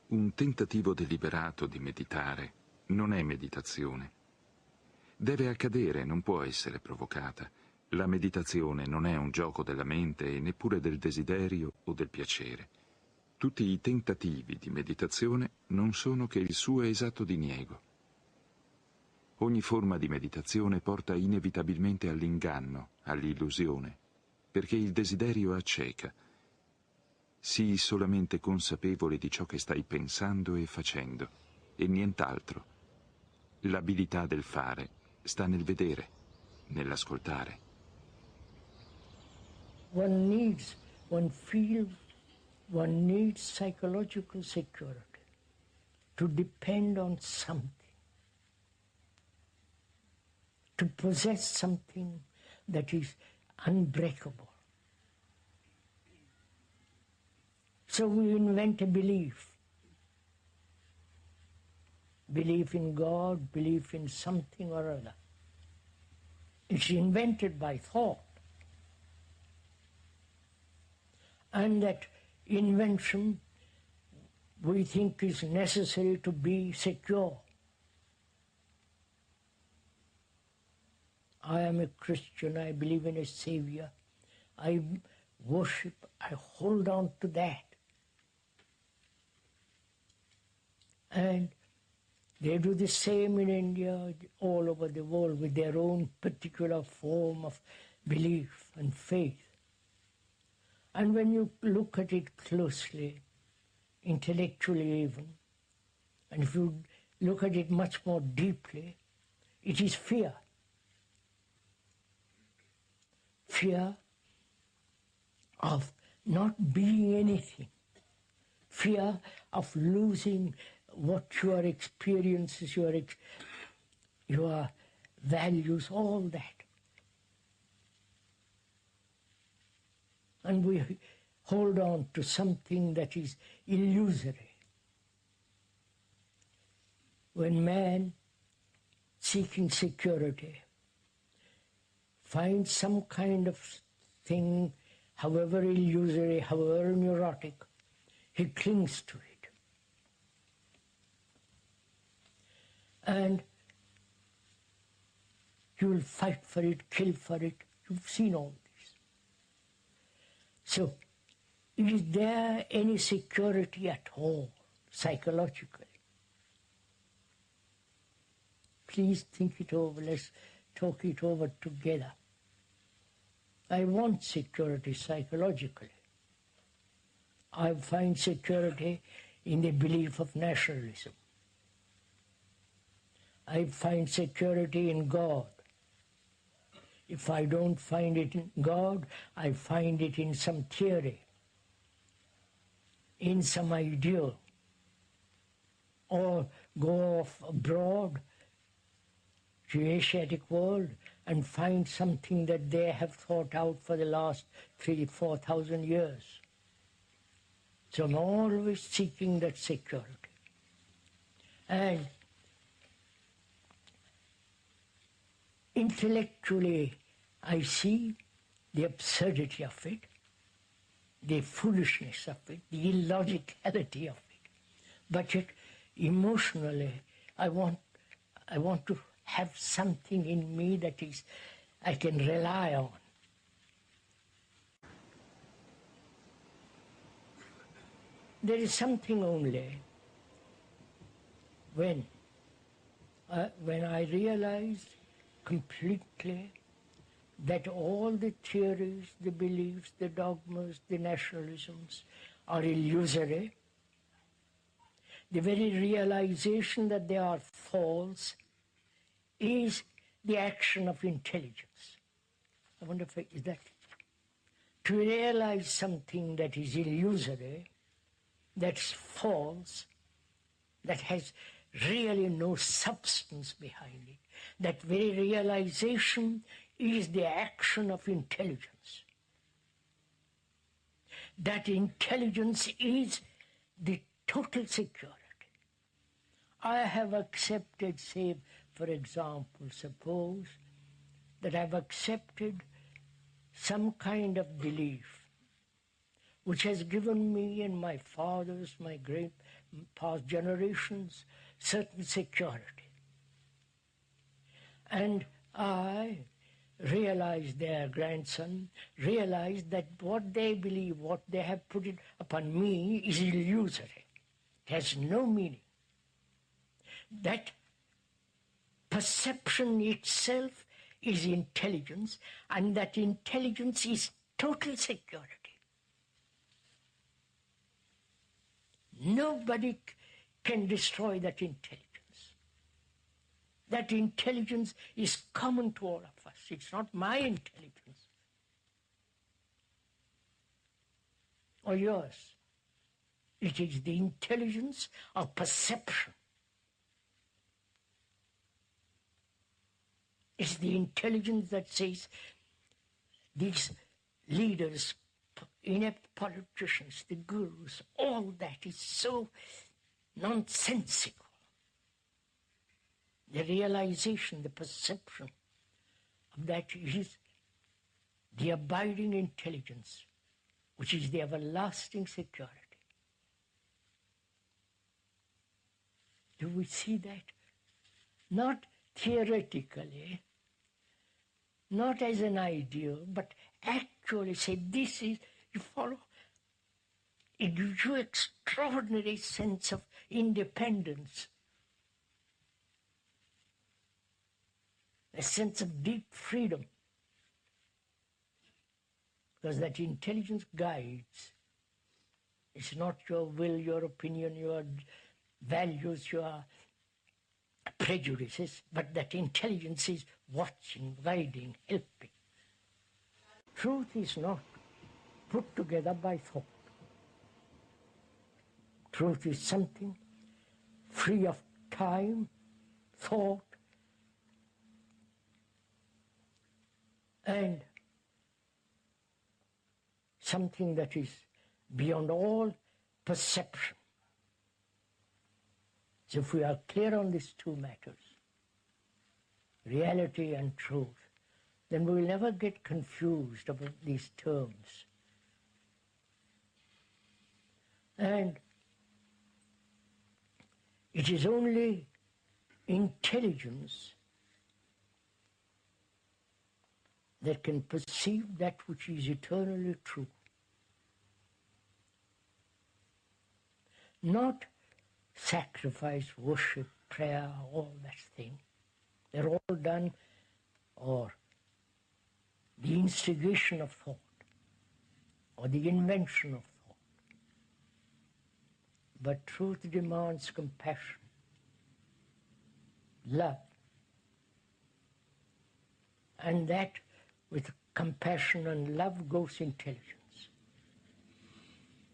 Un tentativo deliberato di meditare non è meditazione. Deve accadere, non può essere provocata. La meditazione non è un gioco della mente e neppure del desiderio o del piacere. Tutti i tentativi di meditazione non sono che il suo esatto diniego. Ogni forma di meditazione porta inevitabilmente all'inganno, all'illusione, perché il desiderio acceca. Sii solamente consapevole di ciò che stai pensando e facendo, e nient'altro. L'abilità del fare sta nel vedere, nell'ascoltare. One needs psychological security to depend on something, to possess something that is unbreakable. So we invent a belief. Belief in God, belief in something or other. It's invented by thought. And that invention we think is necessary to be secure. I am a Christian, I believe in a Savior, I worship, I hold on to that. And they do the same in India, all over the world, with their own particular form of belief and faith. And when you look at it closely, intellectually even, and if you look at it much more deeply, it is fear. Fear of not being anything. Fear of losing what your experiences, your values, all that. And we hold on to something that is illusory. When man, seeking security, finds some kind of thing, however illusory, however neurotic, he clings to it. And you will fight for it, kill for it. You've seen all this. So, is there any security at all, psychologically? Please think it over. Let's talk it over together. I want security psychologically. I find security in the belief of nationalism. I find security in God. If I don't find it in God, I find it in some theory, in some ideal, or go off abroad to the Asiatic world and find something that they have thought out for the last 3,000-4,000 years. So I'm always seeking that security. And intellectually, I see the absurdity of it, the foolishness of it, the illogicality of it. But yet, emotionally, I want to have something in me that is I can rely on. There is something only when I realized completely that all the theories, the beliefs, the dogmas, the nationalisms are illusory. The very realization that they are false is the action of intelligence. I wonder if is that to realize something that is illusory, that's false, that has really no substance behind it. That very realization is the action of intelligence. That intelligence is the total security. I have accepted, say, for example, suppose that I've accepted some kind of belief which has given me and my fathers, my great past generations, certain security. And I realized, their grandson, realized that what they believe, what they have put it upon me is illusory. It has no meaning. That perception itself is intelligence, and that intelligence is total security. Nobody can destroy that intelligence. That intelligence is common to all of us. It's not my intelligence or yours. It is the intelligence of perception. It's the intelligence that says these leaders, inept politicians, the gurus, all that is so nonsensical. The realization, the perception of that is the abiding intelligence, which is the everlasting security. Do we see that? Not theoretically, not as an ideal, but actually say, this is, you follow, it gives you extraordinary sense of independence, a sense of deep freedom, because that intelligence guides. It's not your will, your opinion, your values, your prejudices, but that intelligence is watching, guiding, helping. Truth is not put together by thought. Truth is something free of time, thought, and something that is beyond all perception. So if we are clear on these two matters, reality and truth, then we will never get confused about these terms. And it is only intelligence that can perceive that which is eternally true. Not sacrifice, worship, prayer, all that thing. They're all done, or the instigation of thought, or the invention of thought. But truth demands compassion, love, and that with compassion and love goes intelligence.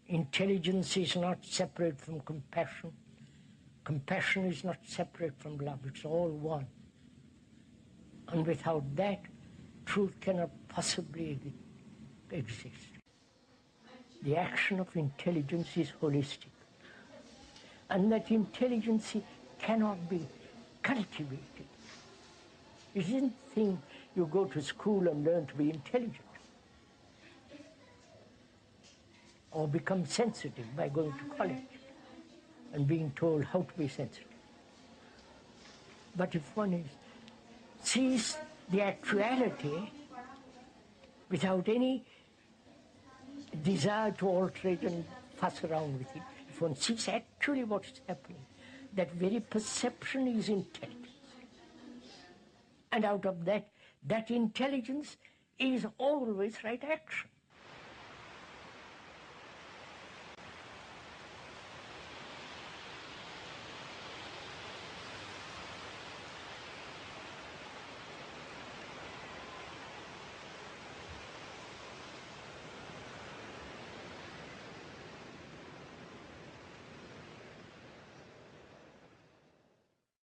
Intelligence is not separate from compassion. Compassion is not separate from love. It's all one. And without that, truth cannot possibly exist. The action of intelligence is holistic. And that intelligence cannot be cultivated. It isn't a thing you go to school and learn to be intelligent, or become sensitive by going to college and being told how to be sensitive. But if one sees the actuality without any desire to alter it and fuss around with it, if one sees actually what's happening, that very perception is intelligence. And out of that, that intelligence is always right action.